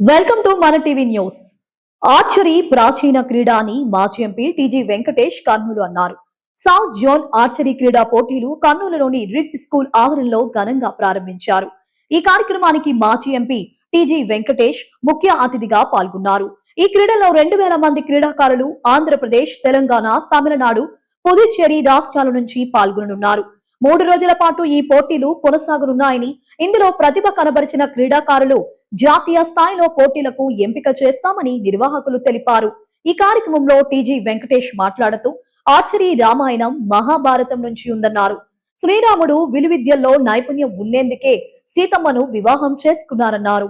Welcome to మన TV news. Archery ప్రాచీన క్రీడా అని మాజీ ఎంపీ టీజీ వెంకటేష్ కర్నూలు అన్నారు. సౌత్ జోన్ ఆర్చరీ క్రీడా పోటీలు కర్నూలులోని రిడ్జ్ స్కూల్ ఆవరణలో ఘనంగా ప్రారంభించారు. ఈ కార్యక్రమానికి మాజీ ఎంపీ టీజీ వెంకటేష్ ముఖ్య అతిథిగా పాల్గొన్నారు. ఈ క్రీడలో 2000 మంది క్రీడాకారులు ఆంధ్రప్రదేశ్, తెలంగాణ, తమిళనాడు, పుదుచ్చేరి రాష్ట్రాల నుంచి పాల్గొననున్నారు. 3 రోజుల పాటు ఈ పోటీలు కొనసాగనున్నాయని, ఇందులో ప్రతిభ కనబరిచిన క్రీడాకారులు జాతీయ స్థాయిలో పోటీలకు ఎంపిక చేస్తామని నిర్వాహకులు తెలిపారు. ఈ కార్యక్రమంలో టీజీ వెంకటేష్ మాట్లాడుతూ ఆర్చరీ రామాయణం, మహాభారతం నుంచి ఉందన్నారు. శ్రీరాముడు విలువిద్యల్లో నైపుణ్యం ఉండేందుకే సీతమ్మను వివాహం చేసుకున్నారన్నారు.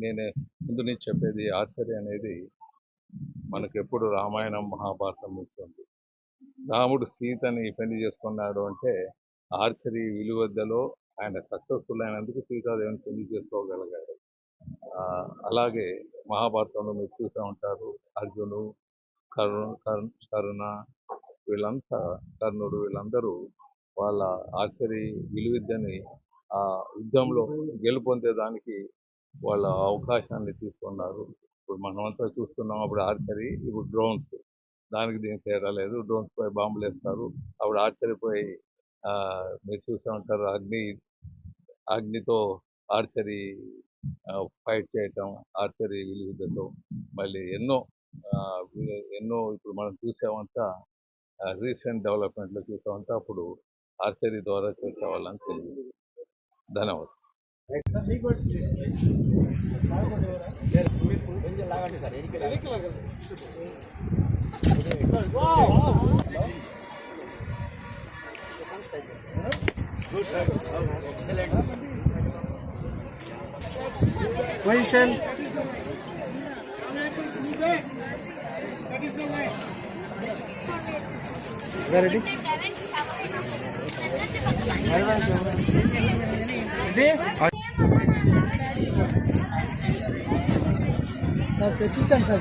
నేను ముందు నుంచి చెప్పేది, ఆర్చరీ అనేది మనకు ఎప్పుడు రామాయణం, మహాభారతం నుంచి. రాముడు సీతని పెళ్లి చేసుకున్నాడు అంటే ఆర్చరీ విలువద్దలో ఆయన సక్సెస్ఫుల్ అయినందుకు సీతాదేవిని పెళ్లి చేసుకోగలిగాడు. అలాగే మహాభారతంలో మీరు చూస్తూ ఉంటారు, అర్జును, కరుణ వీళ్ళంతా, కర్ణుడు, వీళ్ళందరూ వాళ్ళ ఆర్చరీ విలువిద్యని ఆ యుద్ధంలో గెలుపొందేదానికి వాళ్ళ అవకాశాన్ని తీసుకున్నారు. ఇప్పుడు మనమంతా చూస్తున్నాం. అప్పుడు ఆర్చరీ, ఇప్పుడు డ్రోన్స్. దానికి దీనికి తేడా లేదు. డ్రోన్స్ పై బాంబులు వేస్తారు. అప్పుడు ఆర్చరీ పోయి మీరు చూస్తూ ఉంటారు, అగ్నితో ఆర్చరీ ఫైట్ చేయటం, ఆర్చరీ విలువిద్యతో మళ్ళీ ఎన్నో ఇప్పుడు మనం చూసామంతా రీసెంట్ డెవలప్మెంట్లో చూసామంతా అప్పుడు ఆర్చరీ ద్వారా చేసేవాళ్ళని తెలియదు. ధన్యవాదాలు. Position. Ready? Ready?